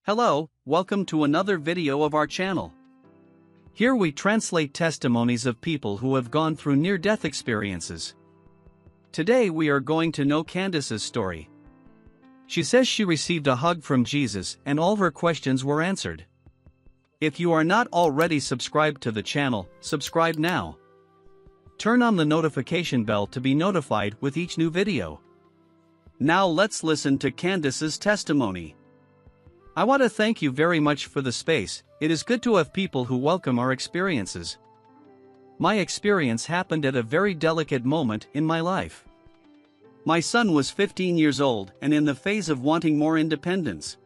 Hello, welcome to another video of our channel. Here we translate testimonies of people who have gone through near-death experiences. Today we are going to know Candice's story. She says she received a hug from Jesus and all her questions were answered. If you are not already subscribed to the channel, subscribe now. Turn on the notification bell to be notified with each new video. Now let's listen to Candice's testimony. I want to thank you very much for the space. It is good to have people who welcome our experiences. My experience happened at a very delicate moment in my life. My son was 15 years old and in the phase of wanting more independence.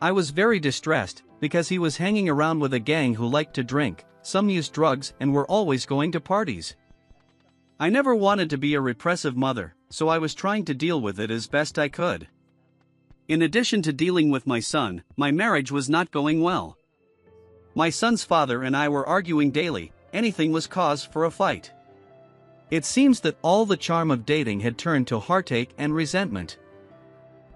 I was very distressed because he was hanging around with a gang who liked to drink, some used drugs and were always going to parties. I never wanted to be a repressive mother, so I was trying to deal with it as best I could. In addition to dealing with my son, my marriage was not going well. My son's father and I were arguing daily, anything was cause for a fight. It seems that all the charm of dating had turned to heartache and resentment.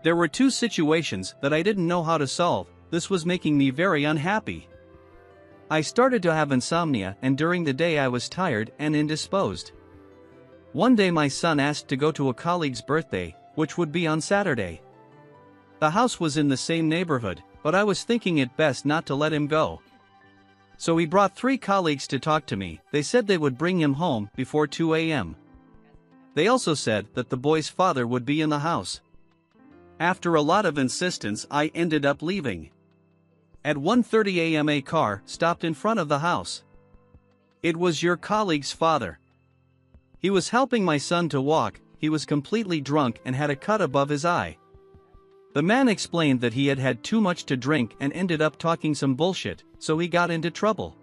There were two situations that I didn't know how to solve. This was making me very unhappy. I started to have insomnia and during the day I was tired and indisposed. One day my son asked to go to a colleague's birthday, which would be on Saturday. The house was in the same neighborhood, but I was thinking it best not to let him go. So he brought 3 colleagues to talk to me. They said they would bring him home before 2 a.m. They also said that the boy's father would be in the house. After a lot of insistence, I ended up leaving. At 1:30 a.m. a car stopped in front of the house. It was your colleague's father. He was helping my son to walk. He was completely drunk and had a cut above his eye. The man explained that he had had too much to drink and ended up talking some bullshit, so he got into trouble.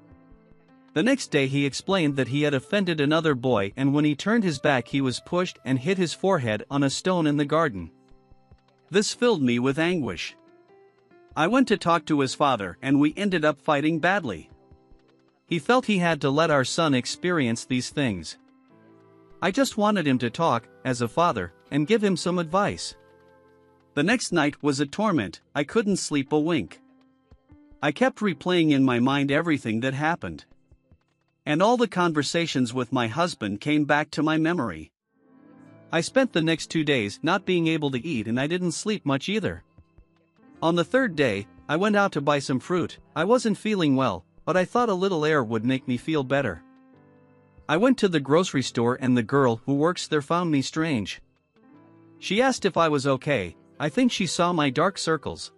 The next day he explained that he had offended another boy and when he turned his back he was pushed and hit his forehead on a stone in the garden. This filled me with anguish. I went to talk to his father and we ended up fighting badly. He felt he had to let our son experience these things. I just wanted him to talk, as a father, and give him some advice. The next night was a torment. I couldn't sleep a wink. I kept replaying in my mind everything that happened. And all the conversations with my husband came back to my memory. I spent the next 2 days not being able to eat and I didn't sleep much either. On the 3rd day, I went out to buy some fruit. I wasn't feeling well, but I thought a little air would make me feel better. I went to the grocery store and the girl who works there found me strange. She asked if I was okay. I think she saw my dark circles.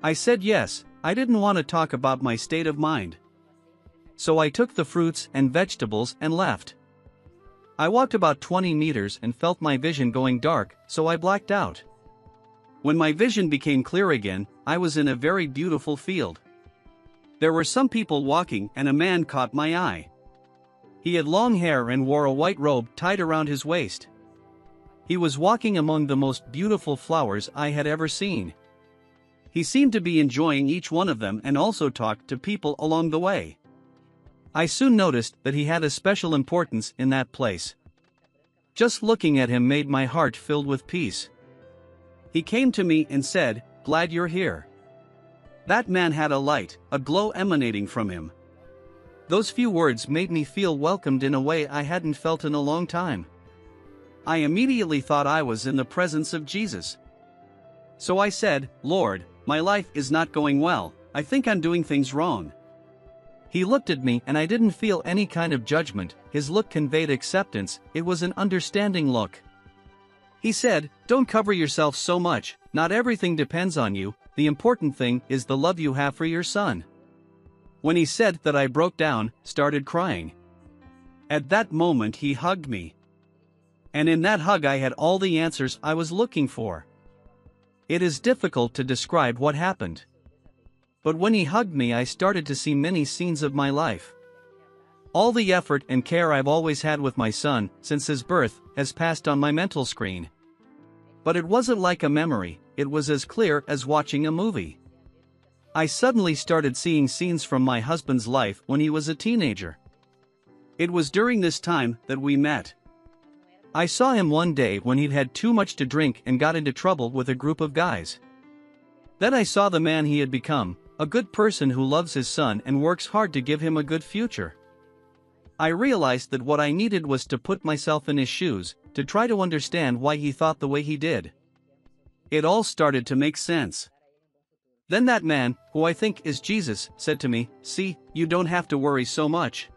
I said yes. I didn't want to talk about my state of mind. So I took the fruits and vegetables and left. I walked about 20 meters and felt my vision going dark, so I blacked out. When my vision became clear again, I was in a very beautiful field. There were some people walking and a man caught my eye. He had long hair and wore a white robe tied around his waist. He was walking among the most beautiful flowers I had ever seen. He seemed to be enjoying each one of them and also talked to people along the way. I soon noticed that he had a special importance in that place. Just looking at him made my heart filled with peace. He came to me and said, "Glad you're here." That man had a light, a glow emanating from him. Those few words made me feel welcomed in a way I hadn't felt in a long time. I immediately thought I was in the presence of Jesus. So I said, "Lord, my life is not going well. I think I'm doing things wrong." He looked at me and I didn't feel any kind of judgment. His look conveyed acceptance. It was an understanding look. He said, "Don't cover yourself so much. Not everything depends on you. The important thing is the love you have for your son." When he said that, I broke down, started crying. At that moment he hugged me. And in that hug I had all the answers I was looking for. It is difficult to describe what happened. But when he hugged me I started to see many scenes of my life. All the effort and care I've always had with my son, since his birth, has passed on my mental screen. But it wasn't like a memory, it was as clear as watching a movie. I suddenly started seeing scenes from my husband's life when he was a teenager. It was during this time that we met. I saw him one day when he'd had too much to drink and got into trouble with a group of guys. Then I saw the man he had become, a good person who loves his son and works hard to give him a good future. I realized that what I needed was to put myself in his shoes, to try to understand why he thought the way he did. It all started to make sense. Then that man, who I think is Jesus, said to me, "See, you don't have to worry so much.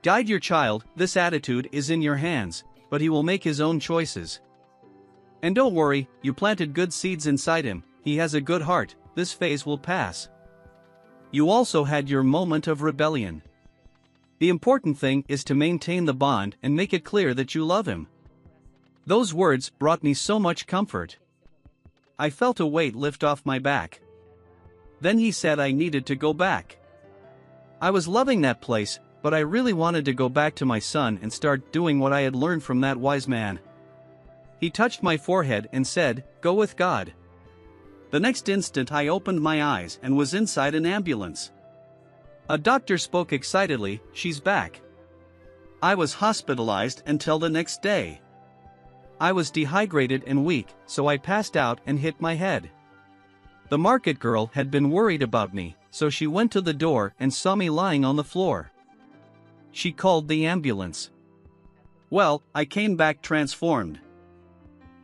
Guide your child, this attitude is in your hands, but he will make his own choices. And don't worry, you planted good seeds inside him, he has a good heart, this phase will pass. You also had your moment of rebellion. The important thing is to maintain the bond and make it clear that you love him." Those words brought me so much comfort. I felt a weight lift off my back. Then he said I needed to go back. I was loving that place, but I really wanted to go back to my son and start doing what I had learned from that wise man. He touched my forehead and said, "Go with God." The next instant I opened my eyes and was inside an ambulance. A doctor spoke excitedly, "She's back." I was hospitalized until the next day. I was dehydrated and weak, so I passed out and hit my head. The market girl had been worried about me, so she went to the door and saw me lying on the floor. She called the ambulance. Well, I came back transformed.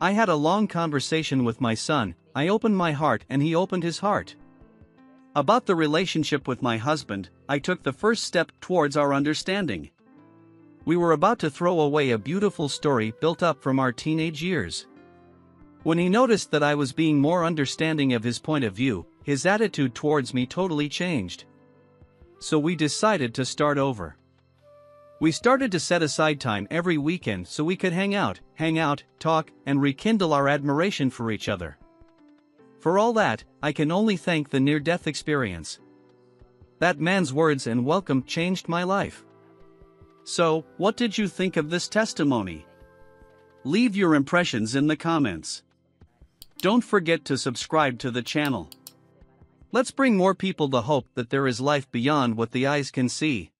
I had a long conversation with my son, I opened my heart and he opened his heart. About the relationship with my husband, I took the first step towards our understanding. We were about to throw away a beautiful story built up from our teenage years. When he noticed that I was being more understanding of his point of view, his attitude towards me totally changed. So we decided to start over. We started to set aside time every weekend so we could hang out, talk, and rekindle our admiration for each other. For all that, I can only thank the near-death experience. That man's words and welcome changed my life. So, what did you think of this testimony? Leave your impressions in the comments. Don't forget to subscribe to the channel. Let's bring more people the hope that there is life beyond what the eyes can see.